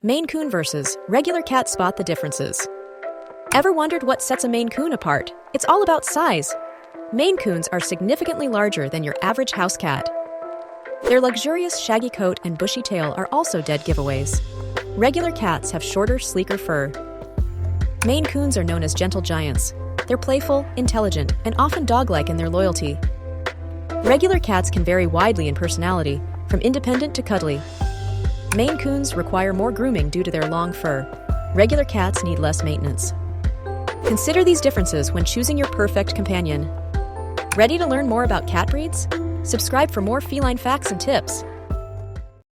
Maine Coon versus regular cat. Spot the differences. Ever wondered what sets a Maine Coon apart? It's all about size. Maine Coons are significantly larger than your average house cat. Their luxurious shaggy coat and bushy tail are also dead giveaways. Regular cats have shorter, sleeker fur. Maine Coons are known as gentle giants. They're playful, intelligent, and often dog-like in their loyalty. Regular cats can vary widely in personality, from independent to cuddly. Maine Coons require more grooming due to their long fur. Regular cats need less maintenance. Consider these differences when choosing your perfect companion. Ready to learn more about cat breeds? Subscribe for more feline facts and tips.